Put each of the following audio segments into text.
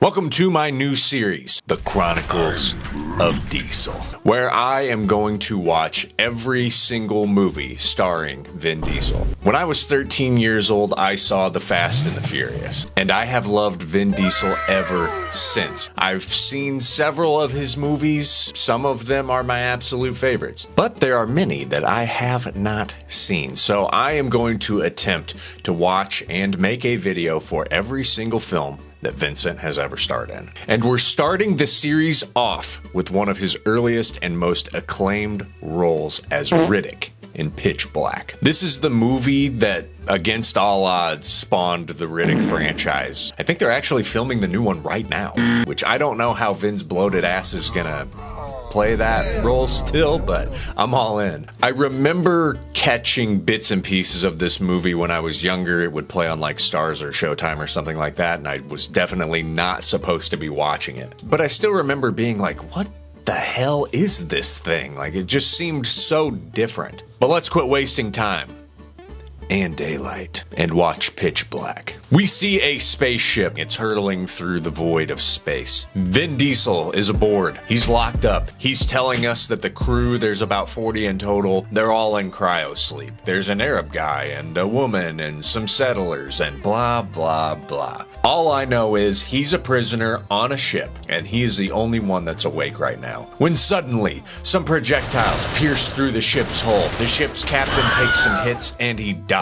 Welcome to my new series, The Chronicles of Diesel, where I am going to watch every single movie starring Vin Diesel. When I was 13 years old, I saw The Fast and the Furious, and I have loved Vin Diesel ever since. I've seen several of his movies. Some of them are my absolute favorites, but there are many that I have not seen. So I am going to attempt to watch and make a video for every single film that Vincent has ever starred in. And we're starting the series off with one of his earliest and most acclaimed roles as Riddick in Pitch Black. This is the movie that, against all odds, spawned the Riddick franchise. I think they're actually filming the new one right now, which I don't know how Vin's bloated ass is gonna play that role still, but I'm all in. I remember catching bits and pieces of this movie when I was younger. It would play on like Stars or Showtime or something like that, and I was definitely not supposed to be watching it. But I still remember being like, what the hell is this thing? Like, it just seemed so different. But let's quit wasting time and daylight and watch Pitch Black. We see a spaceship. It's hurtling through the void of space. Vin Diesel is aboard. He's locked up. He's telling us that the crew, there's about 40 in total, they're all in cryo sleep. There's an Arab guy and a woman and some settlers and blah, blah, blah. All I know is he's a prisoner on a ship, and he is the only one that's awake right now. When suddenly, some projectiles pierce through the ship's hull. The ship's captain takes some hits and he dies.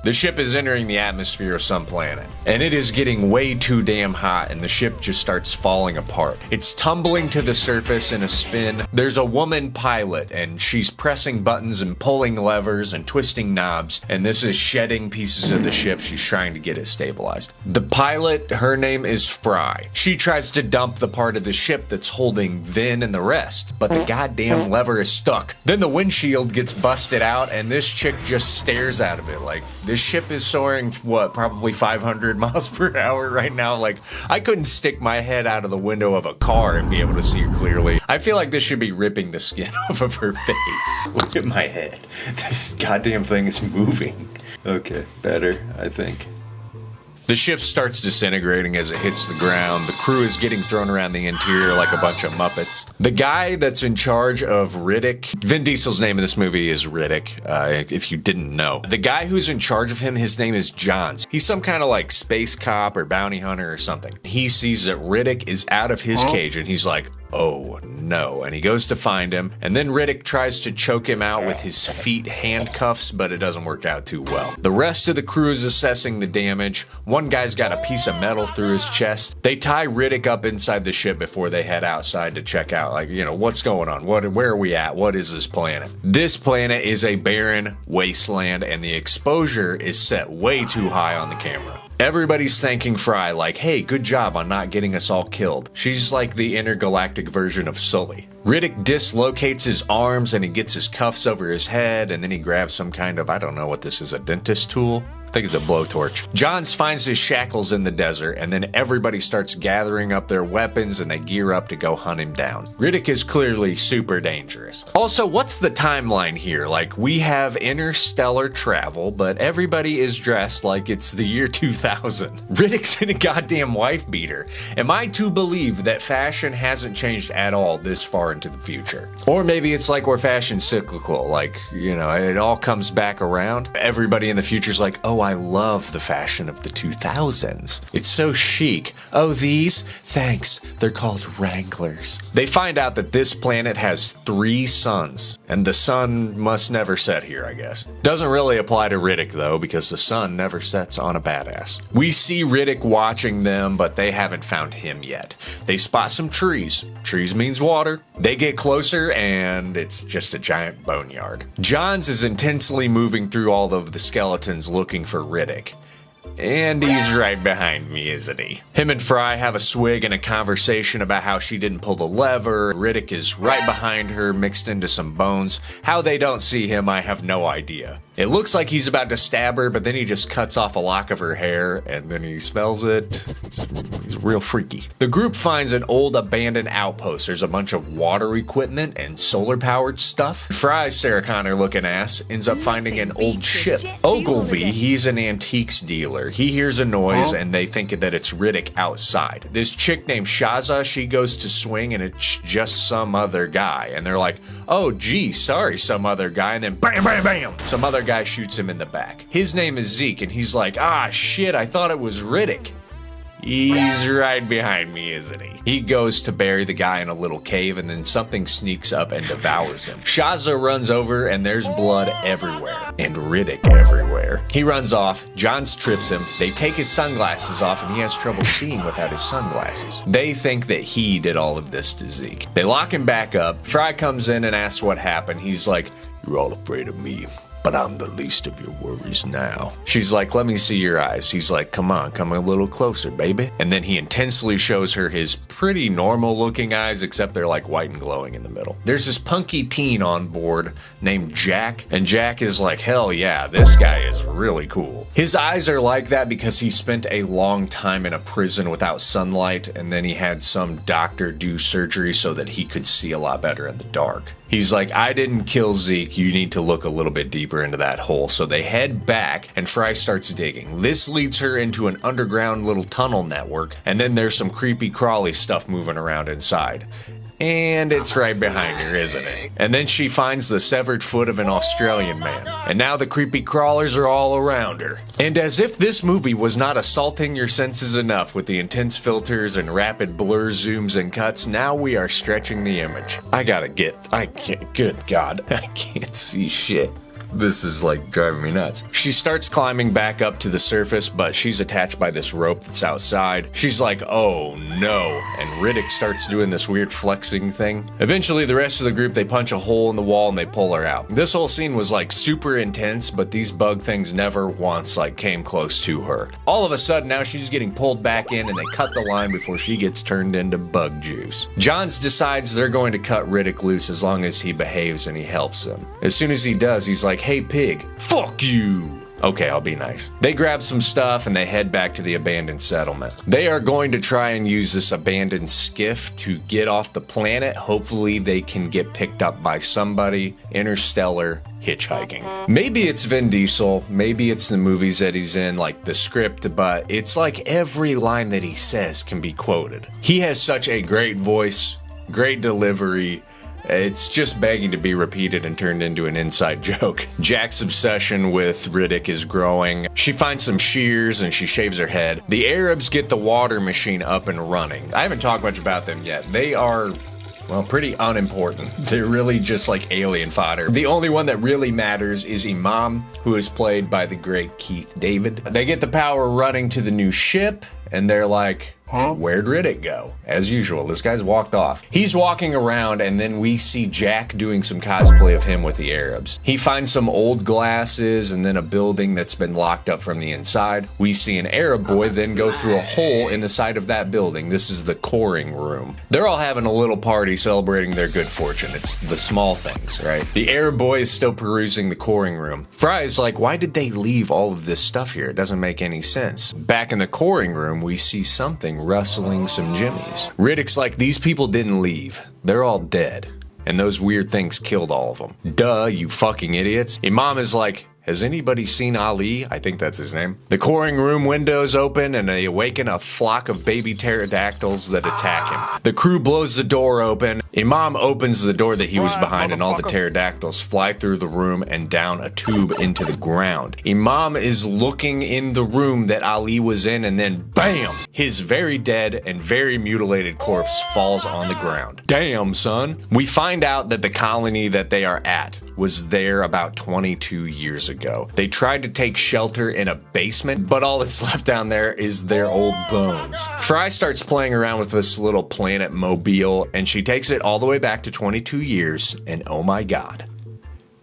The ship is entering the atmosphere of some planet, and it is getting way too damn hot, and the ship just starts falling apart. It's tumbling to the surface in a spin. There's a woman pilot, and she's pressing buttons and pulling levers and twisting knobs, and this is shedding pieces of the ship. She's trying to get it stabilized. The pilot, her name is Fry. She tries to dump the part of the ship that's holding Vin and the rest, but the goddamn lever is stuck. Then the windshield gets busted out, and this chick just stares out of it. Like, this ship is soaring, what, probably 500 miles per hour right now. Like, I couldn't stick my head out of the window of a car and be able to see her clearly. I feel like this should be ripping the skin off of her face. Look at my head. This goddamn thing is moving. Okay, better, I think. The ship starts disintegrating as it hits the ground. The crew is getting thrown around the interior like a bunch of Muppets. The guy that's in charge of Riddick, Vin Diesel's name in this movie is Riddick, if you didn't know. The guy who's in charge of him, his name is Johns. He's some kind of like space cop or bounty hunter or something. He sees that Riddick is out of his cage and he's like, oh no, and he goes to find him, and then Riddick tries to choke him out with his feet handcuffs, but it doesn't work out too well. The rest of the crew is assessing the damage. One guy's got a piece of metal through his chest. They tie Riddick up inside the ship before they head outside to check out, like, you know, what's going on? Where are we at? What is this planet? This planet is a barren wasteland, and the exposure is set way too high on the camera. Everybody's thanking Fry like, hey, good job on not getting us all killed. She's like the intergalactic version of Sully. Riddick dislocates his arms and he gets his cuffs over his head, and then he grabs some kind of, I don't know what this is, a dentist tool? I think it's a blowtorch. Johns finds his shackles in the desert, and then everybody starts gathering up their weapons and they gear up to go hunt him down. Riddick is clearly super dangerous. Also, what's the timeline here? Like, we have interstellar travel, but everybody is dressed like it's the year 2000. Riddick's in a goddamn wife beater. Am I to believe that fashion hasn't changed at all this far into the future? Or maybe it's like we're fashion cyclical, like, you know, it all comes back around. Everybody in the future's like, oh, I love the fashion of the 2000s. It's so chic. Oh, these? Thanks. They're called Wranglers. They find out that this planet has 3 suns, and the sun must never set here, I guess. Doesn't really apply to Riddick, though, because the sun never sets on a badass. We see Riddick watching them, but they haven't found him yet. They spot some trees. Trees means water. They get closer, and it's just a giant boneyard. Johns is intensely moving through all of the skeletons looking for Riddick. And he's right behind me, isn't he? Him and Fry have a swig and a conversation about how she didn't pull the lever. Riddick is right behind her, mixed into some bones. How they don't see him, I have no idea. It looks like he's about to stab her, but then he just cuts off a lock of her hair, and then he smells it. He's real freaky. The group finds an old abandoned outpost. There's a bunch of water equipment and solar-powered stuff. Fry's Sarah Connor looking ass ends up finding an old ship. Ogilvy, he's an antiques dealer. He hears a noise, and they think that it's Riddick outside. This chick named Shaza, she goes to swing, and it's just some other guy. And they're like, oh, gee, sorry, some other guy. And then bam, bam, bam, some other guy shoots him in the back. His name is Zeke, and he's like, ah, shit, I thought it was Riddick. He's right behind me, isn't he? He goes to bury the guy in a little cave, and then something sneaks up and devours him. Shaza runs over, and there's blood everywhere, and Riddick everywhere. He runs off, Johns trips him, they take his sunglasses off, and he has trouble seeing without his sunglasses. They think that he did all of this to Zeke. They lock him back up. Fry comes in and asks what happened. He's like, you're all afraid of me, but I'm the least of your worries now. She's like, let me see your eyes. He's like, come on, come a little closer, baby. And then he intensely shows her his pretty normal looking eyes, except they're like white and glowing in the middle. There's this punky teen on board named Jack, and Jack is like, hell yeah, this guy is really cool. His eyes are like that because he spent a long time in a prison without sunlight, and then he had some doctor do surgery so that he could see a lot better in the dark. He's like, I didn't kill Zeke, you need to look a little bit deeper into that hole. So they head back, and Fry starts digging. This leads her into an underground little tunnel network, and then there's some creepy crawly stuff moving around inside. And it's right behind her, isn't it? And then she finds the severed foot of an Australian man. And now the creepy crawlers are all around her. And as if this movie was not assaulting your senses enough with the intense filters and rapid blur zooms and cuts, now we are stretching the image. I can't, good God, I can't see shit. This is like driving me nuts. She starts climbing back up to the surface, but she's attached by this rope that's outside. She's like, oh no. And Riddick starts doing this weird flexing thing. Eventually, the rest of the group, they punch a hole in the wall and they pull her out. This whole scene was like super intense, but these bug things never once like came close to her. All of a sudden, now she's getting pulled back in and they cut the line before she gets turned into bug juice. Johns decides they're going to cut Riddick loose as long as he behaves and he helps them. As soon as he does, he's like, hey pig, fuck you. Okay, I'll be nice. They grab some stuff and they head back to the abandoned settlement. They are going to try and use this abandoned skiff to get off the planet. Hopefully they can get picked up by somebody. Interstellar hitchhiking. Maybe it's Vin Diesel, maybe it's the movies that he's in, like the script, but it's like every line that he says can be quoted. He has such a great voice, great delivery. It's just begging to be repeated and turned into an inside joke. Jack's obsession with Riddick is growing. She finds some shears and she shaves her head. The Arabs get the water machine up and running. I haven't talked much about them yet. They are, well, pretty unimportant. They're really just like alien fodder. The only one that really matters is Imam, who is played by the great Keith David. They get the power running to the new ship, and they're like, where'd Riddick go? As usual, this guy's walked off. He's walking around, and then we see Jack doing some cosplay of him with the Arabs. He finds some old glasses and then a building that's been locked up from the inside. We see an Arab boy then go through a hole in the side of that building. This is the coring room. They're all having a little party celebrating their good fortune. It's the small things, right? The Arab boy is still perusing the coring room. Fry is like, why did they leave all of this stuff here? It doesn't make any sense. Back in the coring room, we see something rustling some jimmies. Riddick's like, these people didn't leave. They're all dead. And those weird things killed all of them. Duh, you fucking idiots. Imam is like, has anybody seen Ali? I think that's his name. The coring room windows open and they awaken a flock of baby pterodactyls that attack him. The crew blows the door open. Imam opens the door that he was behind and all the pterodactyls fly through the room and down a tube into the ground. Imam is looking in the room that Ali was in and then BAM! His very dead and very mutilated corpse falls on the ground. Damn, son. We find out that the colony that they are at was there about 22 years ago. They tried to take shelter in a basement, but all that's left down there is their old bones. Fry starts playing around with this little planet mobile, and she takes it all the way back to 22 years, and oh my god,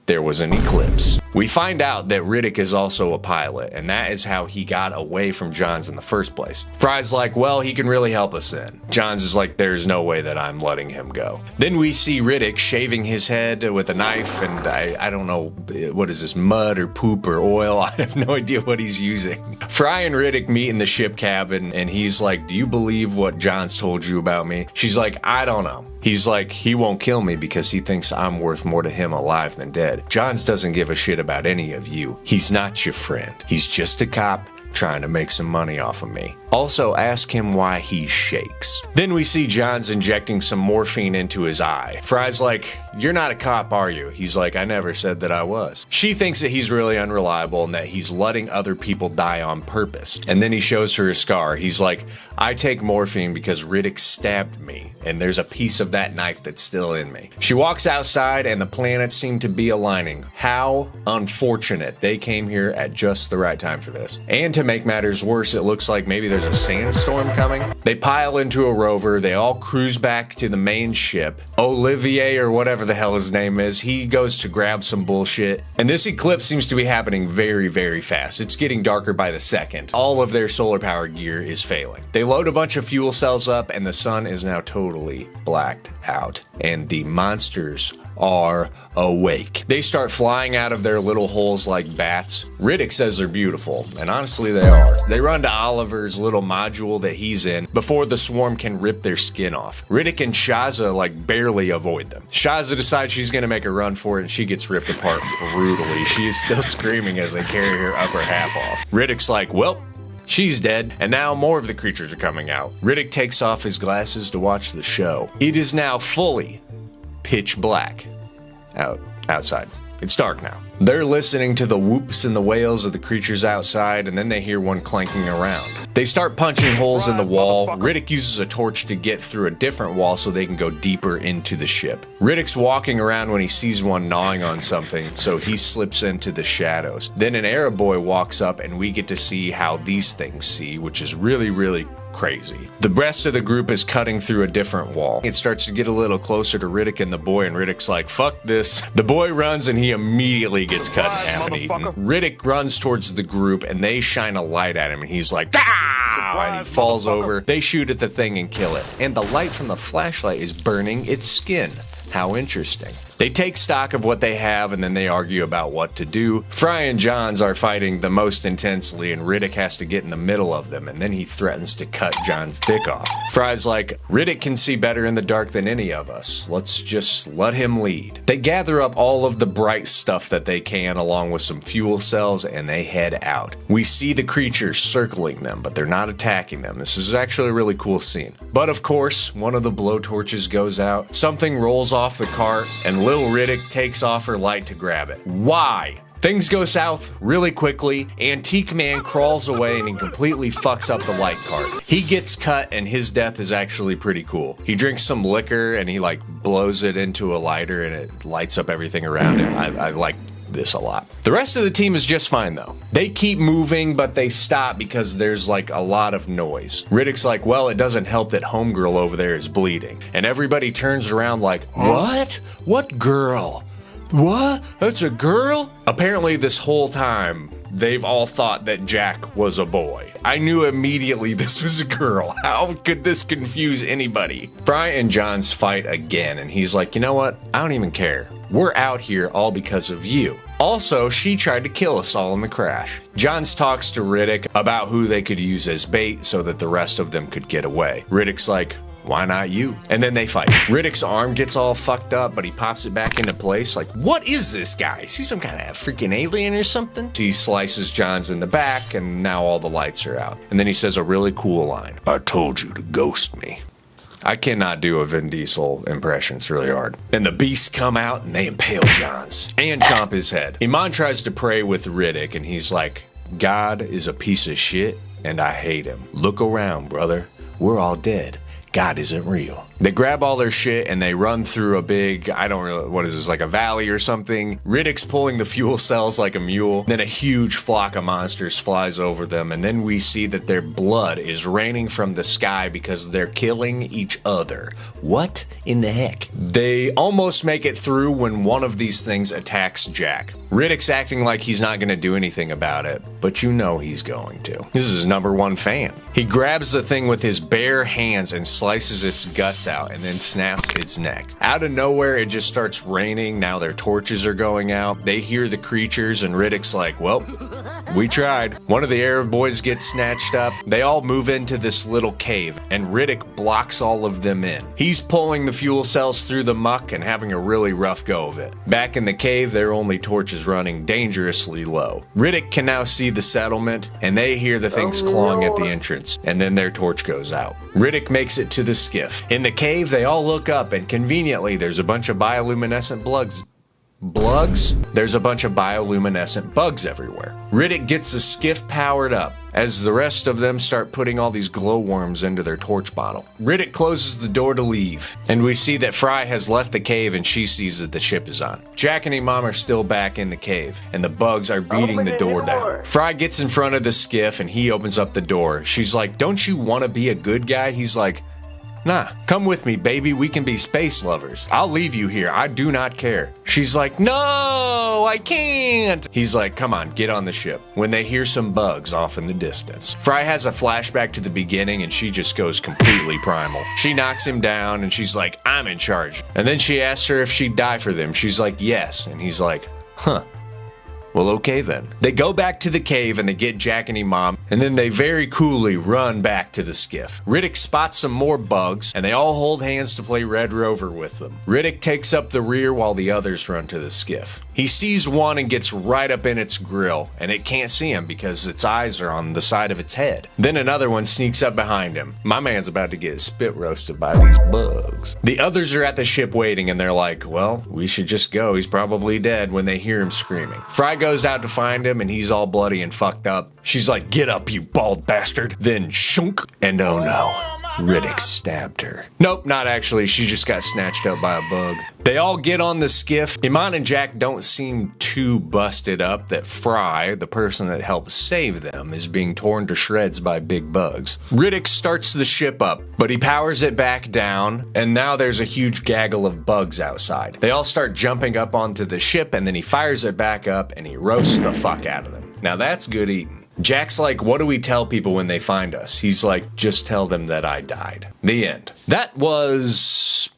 there was an eclipse. We find out that Riddick is also a pilot, and that is how he got away from Johns in the first place. Fry's like, well, he can really help us then. Johns is like, there's no way that I'm letting him go. Then we see Riddick shaving his head with a knife, and I don't know, what is this, mud or poop or oil? I have no idea what he's using. Fry and Riddick meet in the ship cabin, and he's like, do you believe what Johns told you about me? She's like, I don't know. He's like, he won't kill me because he thinks I'm worth more to him alive than dead. Johns doesn't give a shit about any of you. He's not your friend. He's just a cop trying to make some money off of me. Also, ask him why he shakes. Then we see Johns injecting some morphine into his eye. Fry's like, you're not a cop, are you? He's like, I never said that I was. She thinks that he's really unreliable and that he's letting other people die on purpose. And then he shows her a scar. He's like, I take morphine because Riddick stabbed me, and there's a piece of that knife that's still in me. She walks outside and the planets seem to be aligning. How unfortunate they came here at just the right time for this. And to make matters worse, it looks like maybe there's a sandstorm coming. They pile into a rover. They all cruise back to the main ship. Olivier, or whatever the hell his name is, he goes to grab some bullshit. And this eclipse seems to be happening very, very fast. It's getting darker by the second. All of their solar power gear is failing. They load a bunch of fuel cells up, and the sun is now totally blacked out. And the monsters are awake. They start flying out of their little holes like bats. Riddick says they're beautiful, and honestly they are. They run to Oliver's little module that he's in before the swarm can rip their skin off. Riddick and Shaza like barely avoid them. Shaza decides she's gonna make a run for it, and she gets ripped apart brutally. She is still screaming as they carry her upper half off. Riddick's like, well, she's dead, and now more of the creatures are coming out. Riddick takes off his glasses to watch the show. It is now fully pitch black outside. It's dark now. They're listening to the whoops and the wails of the creatures outside, and then they hear one clanking around. They start punching holes in the wall. Riddick uses a torch to get through a different wall so they can go deeper into the ship. Riddick's walking around when he sees one gnawing on something, so he slips into the shadows. Then an Arab boy walks up, and we get to see how these things see, which is really, really crazy. The rest of the group is cutting through a different wall. It starts to get a little closer to Riddick and the boy, and Riddick's like, fuck this. The boy runs and he immediately gets cut in half and eaten. Riddick runs towards the group and they shine a light at him and he's like, ah! And he falls over. They shoot at the thing and kill it. And the light from the flashlight is burning its skin. How interesting. They take stock of what they have and then they argue about what to do. Fry and Johns are fighting the most intensely and Riddick has to get in the middle of them, and then he threatens to cut Johns' dick off. Fry's like, Riddick can see better in the dark than any of us. Let's just let him lead. They gather up all of the bright stuff that they can along with some fuel cells and they head out. We see the creatures circling them, but they're not attacking them. This is actually a really cool scene. But of course, one of the blowtorches goes out, something rolls off the cart, and Lil Riddick takes off her light to grab it. Why? Things go south really quickly. Antique Man crawls away and he completely fucks up the light cart. He gets cut and his death is actually pretty cool. He drinks some liquor and he like blows it into a lighter and it lights up everything around him. I like this a lot. The rest of the team is just fine though. They keep moving, but they stop because there's like a lot of noise. Riddick's like, well, it doesn't help that homegirl over there is bleeding. And everybody turns around like, what? What girl? What? That's a girl? Apparently this whole time, they've all thought that Jack was a boy. I knew immediately this was a girl. How could this confuse anybody? Fry and Johns fight again, and he's like, you know what? I don't even care. We're out here all because of you. Also, she tried to kill us all in the crash. Johns talks to Riddick about who they could use as bait so that the rest of them could get away. Riddick's like, why not you? And then they fight. Riddick's arm gets all fucked up, but he pops it back into place. Like, what is this guy? Is he some kind of freaking alien or something? He slices Johns in the back, and now all the lights are out. And then he says a really cool line. I told you to ghost me. I cannot do a Vin Diesel impression, it's really hard. And the beasts come out and they impale Johns and chomp his head. Iman tries to pray with Riddick and he's like, God is a piece of shit and I hate him. Look around, brother. We're all dead. God isn't real. They grab all their shit and they run through a big, I don't really, what is this, like a valley or something? Riddick's pulling the fuel cells like a mule. Then a huge flock of monsters flies over them, and then we see that their blood is raining from the sky because they're killing each other. What in the heck? They almost make it through when one of these things attacks Jack. Riddick's acting like he's not going to do anything about it, but you know he's going to. This is his #1 fan. He grabs the thing with his bare hands and slices its guts out and then snaps its neck. Out of nowhere, it just starts raining. Now their torches are going out. They hear the creatures and Riddick's like, well, we tried. One of the Arab boys gets snatched up. They all move into this little cave and Riddick blocks all of them in. He's pulling the fuel cells through the muck and having a really rough go of it. Back in the cave, their only torch is running dangerously low. Riddick can now see the settlement and they hear the things clawing at the entrance, and then their torch goes out. Riddick makes it to the skiff. In the cave, they all look up and conveniently there's a bunch of bioluminescent There's a bunch of bioluminescent bugs everywhere. Riddick gets the skiff powered up as the rest of them start putting all these glowworms into their torch bottle. Riddick closes the door to leave, and we see that Fry has left the cave and she sees that the ship is on. Jack and Imam are still back in the cave, and the bugs are beating the door down. Fry gets in front of the skiff and he opens up the door. She's like, don't you want to be a good guy? He's like, nah, come with me, baby. We can be space lovers. I'll leave you here. I do not care. She's like, no, I can't. He's like, come on, get on the ship. When they hear some bugs off in the distance. Fry has a flashback to the beginning and she just goes completely primal. She knocks him down and she's like, I'm in charge. And then she asks her if she'd die for them. She's like, yes. And he's like, huh. Well, okay then. They go back to the cave and they get Jack and Imam, and then they very coolly run back to the skiff. Riddick spots some more bugs, and they all hold hands to play Red Rover with them. Riddick takes up the rear while the others run to the skiff. He sees one and gets right up in its grill, and it can't see him because its eyes are on the side of its head. Then another one sneaks up behind him. My man's about to get spit roasted by these bugs. The others are at the ship waiting, and they're like, well, we should just go. He's probably dead, when they hear him screaming. Fry goes out to find him and he's all bloody and fucked up. She's like, get up, you bald bastard. Then shunk, and oh no, Riddick stabbed her. Nope, not actually. She just got snatched up by a bug. They all get on the skiff. Iman and Jack don't seem too busted up that Fry, the person that helped save them, is being torn to shreds by big bugs. Riddick starts the ship up, but he powers it back down, and now there's a huge gaggle of bugs outside. They all start jumping up onto the ship, and then he fires it back up, and he roasts the fuck out of them. Now that's good eating. Jack's like, what do we tell people when they find us? He's like, just tell them that I died. The end. That was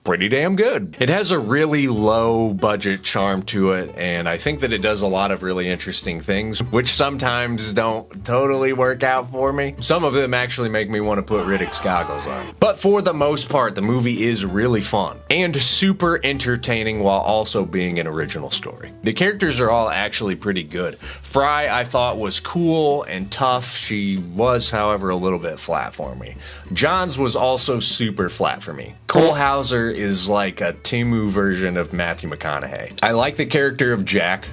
pretty damn good. It has a really low budget charm to it, and I think that it does a lot of really interesting things, which sometimes don't totally work out for me. Some of them actually make me want to put Riddick's goggles on. But for the most part, the movie is really fun and super entertaining while also being an original story. The characters are all actually pretty good. Fry, I thought, was cool and tough. She was, however, a little bit flat for me. Johns was also super flat for me. Cole Hauser is like a Timu version of Matthew McConaughey. I like the character of Jack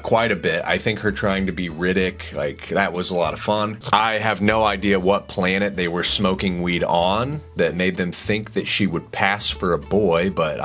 quite a bit. I think her trying to be Riddick, like, that was a lot of fun. I have no idea what planet they were smoking weed on that made them think that she would pass for a boy, but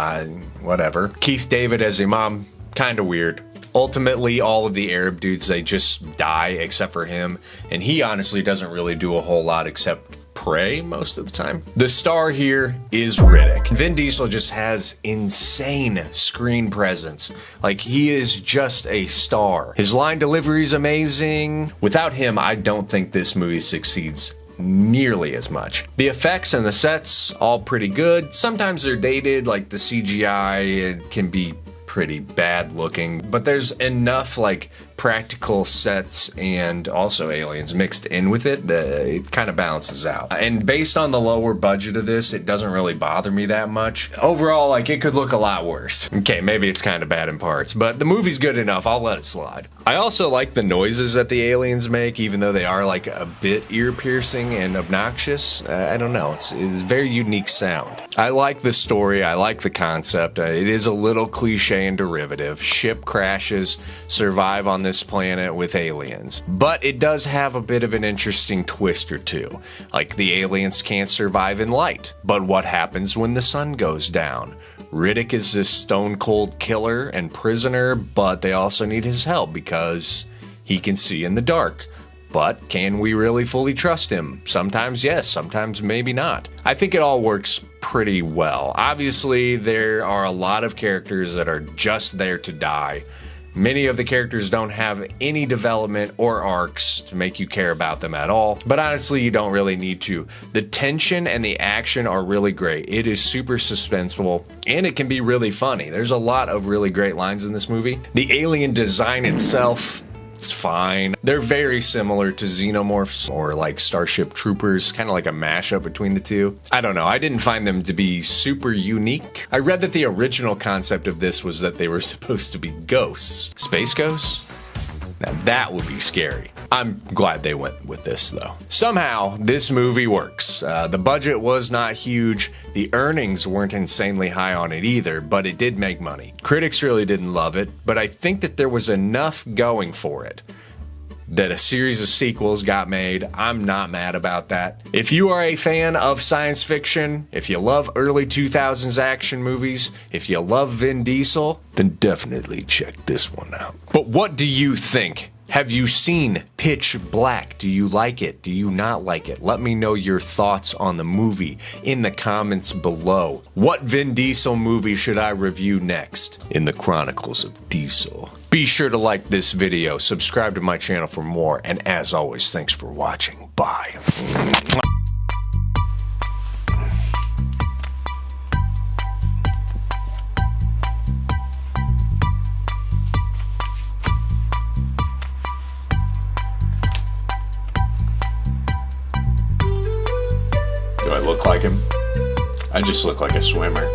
whatever. Keith David as Imam, kind of weird. Ultimately, all of the Arab dudes, they just die except for him, and he honestly doesn't really do a whole lot except pray most of the time. The star here is Riddick. Vin Diesel just has insane screen presence. Like, he is just a star. His line delivery is amazing. Without him, I don't think this movie succeeds nearly as much. The effects and the sets, all pretty good. Sometimes they're dated, like the CGI can be pretty bad looking, but there's enough like practical sets and also aliens mixed in with it that it kind of balances out. And based on the lower budget of this, it doesn't really bother me that much. Overall, like, it could look a lot worse. Okay, maybe it's kind of bad in parts, but the movie's good enough. I'll let it slide. I also like the noises that the aliens make, even though they are like a bit ear-piercing and obnoxious. I don't know. It's a very unique sound. I like the story. I like the concept. It is a little cliche and derivative. Ship crashes, survive on this planet with aliens. But it does have a bit of an interesting twist or two. Like, the aliens can't survive in light. But what happens when the sun goes down? Riddick is this stone-cold killer and prisoner, but they also need his help because he can see in the dark. But can we really fully trust him? Sometimes yes, sometimes maybe not. I think it all works pretty well. Obviously, there are a lot of characters that are just there to die. Many of the characters don't have any development or arcs to make you care about them at all, but honestly, you don't really need to. The tension and the action are really great. It is super suspenseful, and it can be really funny. There's a lot of really great lines in this movie. The alien design itself, it's fine. They're very similar to Xenomorphs or like Starship Troopers, kind of like a mashup between the two. I don't know, I didn't find them to be super unique. I read that the original concept of this was that they were supposed to be ghosts. Space ghosts? Now that would be scary. I'm glad they went with this though. Somehow, this movie works. The budget was not huge, the earnings weren't insanely high on it either, but it did make money. Critics really didn't love it, but I think that there was enough going for it that a series of sequels got made. I'm not mad about that. If you are a fan of science fiction, if you love early 2000s action movies, if you love Vin Diesel, then definitely check this one out. But what do you think? Have you seen Pitch Black? Do you like it? Do you not like it? Let me know your thoughts on the movie in the comments below. What Vin Diesel movie should I review next in the Chronicles of Diesel? Be sure to like this video, subscribe to my channel for more, and as always, thanks for watching. Bye. Do I look like him? I just look like a swimmer.